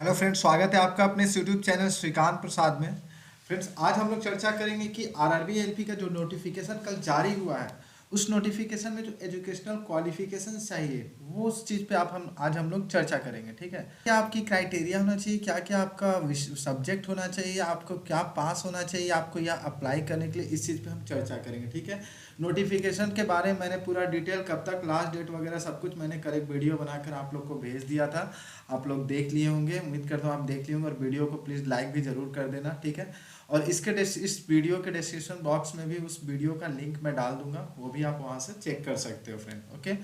Hello friends, स्वागत है आपका अपने यूट्यूब चैनल श्रीकांत प्रसाद में। फ्रेंड्स, आज हम लोग चर्चा करेंगे कि आरआरबी एलपी का जो नोटिफिकेशन कल जारी हुआ है, उस नोटिफिकेशन में जो एजुकेशनल क्वालिफिकेशन चाहिए वो उस चीज़ पे हम लोग चर्चा करेंगे। ठीक है, क्या आपकी क्राइटेरिया होना चाहिए, क्या क्या आपका सब्जेक्ट होना चाहिए, आपको क्या पास होना चाहिए आपको या अप्लाई करने के लिए, इस चीज़ पे हम चर्चा करेंगे। ठीक है, नोटिफिकेशन के बारे में मैंने पूरा डिटेल कब तक लास्ट डेट वगैरह सब कुछ मैंने कल एक वीडियो बनाकर आप लोग को भेज दिया था। आप लोग देख लिए होंगे, उम्मीद करता हूँ आप देख लिए होंगे, और वीडियो को प्लीज़ लाइक भी ज़रूर कर देना। ठीक है, और इस वीडियो के डिस्क्रिप्शन बॉक्स में भी उस वीडियो का लिंक मैं डाल दूंगा, वो भी आप वहाँ से चेक कर सकते हो फ्रेंड। ओके,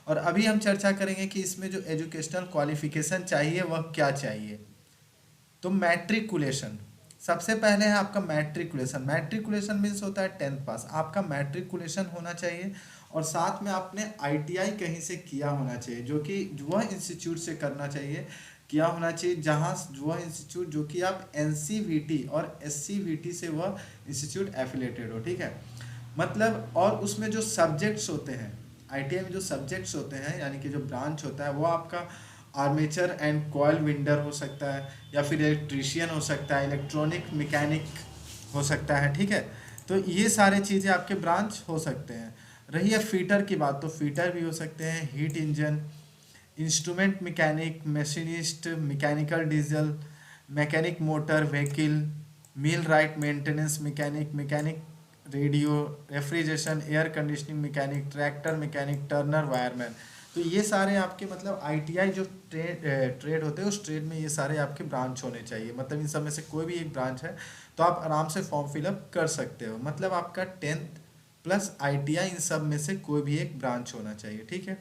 और अभी हम चर्चा करेंगे कि इसमें जो एजुकेशनल क्वालिफिकेशन चाहिए वह क्या चाहिए। तो मैट्रिकुलेशन सबसे पहले है आपका मैट्रिकुलेशन। मैट्रिकुलेशन मीन्स होता है 10th पास, आपका मैट्रिकुलेशन होना चाहिए और साथ में आपने आईटीआई कहीं से किया होना चाहिए, जो कि वह इंस्टीट्यूट से करना चाहिए, किया होना चाहिए जहाँ वह इंस्टीट्यूट जो कि आप एनसीवीटी और एससीवीटी से वह इंस्टीट्यूट एफिलेटेड हो। ठीक है, मतलब और उसमें जो सब्जेक्ट्स होते हैं, आईटीआई में जो सब्जेक्ट्स होते हैं यानी कि जो ब्रांच होता है वो आपका आर्मेचर एंड कॉयल विंडर हो सकता है, या फिर इलेक्ट्रीशियन हो सकता है, इलेक्ट्रॉनिक मैकेनिक हो सकता है। ठीक है, तो ये सारे चीज़ें आपके ब्रांच हो सकते हैं। रही है फीटर की बात, तो फीटर भी हो सकते हैं, heat engine, instrument mechanic, machinist, mechanical diesel, mechanic motor vehicle, millwright maintenance mechanic, mechanic radio, refrigeration, air conditioning mechanic, tractor mechanic, turner, wireman. तो ये सारे आपके मतलब आईटीआई जो ट्रेड होते हैं, उस ट्रेड में ये सारे आपके ब्रांच होने चाहिए। मतलब इन सब में से कोई भी एक ब्रांच है तो आप आराम से फॉर्म फिलअप कर सकते हो। मतलब आपका 10th प्लस आईटीआई इन सब में से कोई भी एक ब्रांच होना चाहिए। ठीक है,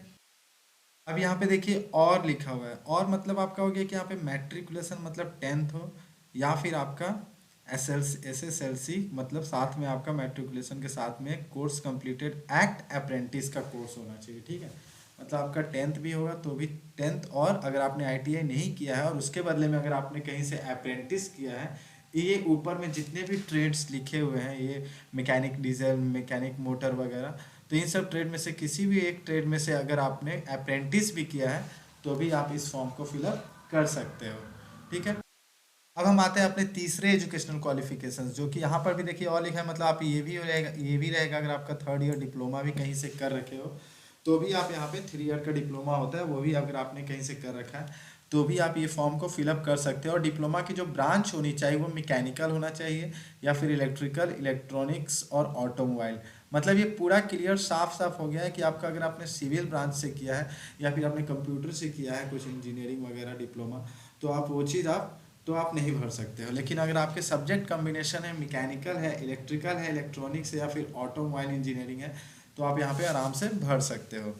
अब यहाँ पे देखिए और लिखा हुआ है, और मतलब आपका हो गया कि यहाँ पे मैट्रिकुलेशन मतलब 10th हो, या फिर आपका एसएसएलसी, मतलब साथ में आपका मैट्रिकुलेशन के साथ में कोर्स कंप्लीटेड एक्ट अप्रेंटिस का कोर्स होना चाहिए। ठीक है, मतलब आपका 10th भी होगा तो भी 10th, और अगर आपने आईटीआई नहीं किया है और उसके बदले में अगर आपने कहीं से अप्रेंटिस किया है, ये ऊपर में जितने भी ट्रेड्स लिखे हुए हैं, ये मैकेनिक डीजल, मैकेनिक मोटर वगैरह, तो इन सब ट्रेड में से किसी भी एक ट्रेड में से अगर आपने अप्रेंटिस भी किया है तो भी आप इस फॉर्म को फिलअप कर सकते हो। ठीक है, अब हम आते हैं अपने तीसरे एजुकेशनल क्वालिफिकेशंस, जो कि यहाँ पर भी देखिए और लिखा है, मतलब आप ये भी रहेगा अगर आपका 3rd ईयर डिप्लोमा भी कहीं से कर रखे हो तो भी आप यहाँ पे 3 ईयर का डिप्लोमा होता है, वो भी अगर आपने कहीं से कर रखा है तो भी आप ये फॉर्म को फिलअप कर सकते हो। और डिप्लोमा की जो ब्रांच होनी चाहिए वो मैकेनिकल होना चाहिए, या फिर इलेक्ट्रिकल, इलेक्ट्रॉनिक्स और ऑटोमोबाइल। मतलब ये पूरा क्लियर साफ साफ हो गया है कि आपका अगर आपने सिविल ब्रांच से किया है या फिर आपने कंप्यूटर से किया है कुछ इंजीनियरिंग वगैरह डिप्लोमा, तो आप वो चीज़ आप नहीं भर सकते हो। लेकिन अगर आपके सब्जेक्ट कॉम्बिनेशन है, मैकेनिकल है, इलेक्ट्रिकल है, इलेक्ट्रॉनिक्स है, या फिर ऑटोमोबाइल इंजीनियरिंग है, तो आप यहाँ पे आराम से भर सकते हो।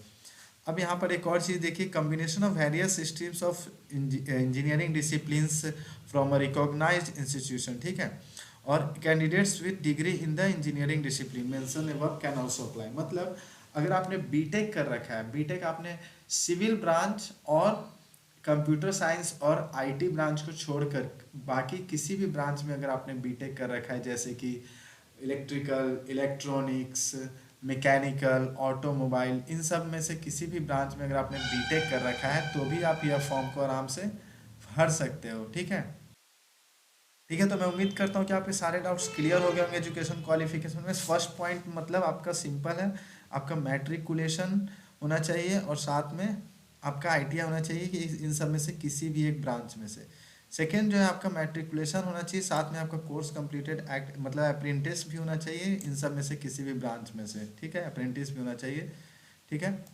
अब यहाँ पर एक और चीज़ देखिए, combination of various streams of engineering disciplines from a recognised institution. ठीक है, और candidates with degree in the engineering discipline mention above can also apply. मतलब अगर आपने बीटेक कर रखा है, बीटेक आपने सिविल ब्रांच और कंप्यूटर साइंस और आईटी ब्रांच को छोड़कर बाकी किसी भी ब्रांच में अगर आपने बीटेक कर रखा है, जैसे कि इलेक्ट्रिकल, इलेक्ट्रॉनिक्स, मैकेनिकल, ऑटोमोबाइल, इन सब में से किसी भी ब्रांच में अगर आपने बीटेक कर रखा है तो भी आप यह फॉर्म को आराम से भर सकते हो। ठीक है, ठीक है, तो मैं उम्मीद करता हूँ कि आपके सारे डाउट्स क्लियर हो गए होंगे एजुकेशन क्वालिफिकेशन में। फर्स्ट पॉइंट मतलब आपका सिंपल है, आपका मैट्रिकुलेशन होना चाहिए और साथ में आपका आईटीआई होना चाहिए कि इन सब में से किसी भी एक ब्रांच में से। सेकेंड जो है आपका मैट्रिकुलेशन होना चाहिए, साथ में आपका कोर्स कंप्लीटेड एक्ट मतलब अप्रेंटिस भी होना चाहिए इन सब में से किसी भी ब्रांच में से। ठीक है, अप्रेंटिस भी होना चाहिए। ठीक है,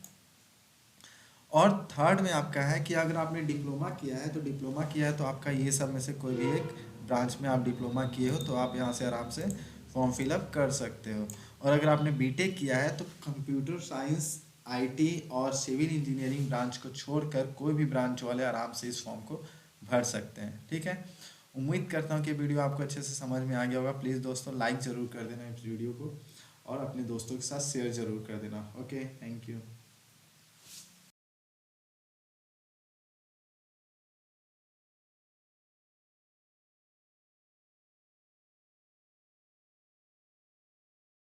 और थर्ड में आपका है कि अगर आपने डिप्लोमा किया है तो डिप्लोमा किया है तो आपका ये सब में से कोई भी एक ब्रांच में आप डिप्लोमा किए हो तो आप यहाँ से आराम से फॉर्म फिलअप कर सकते हो। और अगर आपने बीटेक किया है तो कंप्यूटर साइंस, आईटी और सिविल इंजीनियरिंग ब्रांच को छोड़कर कोई भी ब्रांच वाले आराम से इस फॉर्म को भर सकते हैं। ठीक है, उम्मीद करता हूँ कि वीडियो आपको अच्छे से समझ में आ गया होगा। प्लीज़ दोस्तों लाइक ज़रूर कर देना इस वीडियो को, और अपने दोस्तों के साथ शेयर ज़रूर कर देना। Okay, thank you.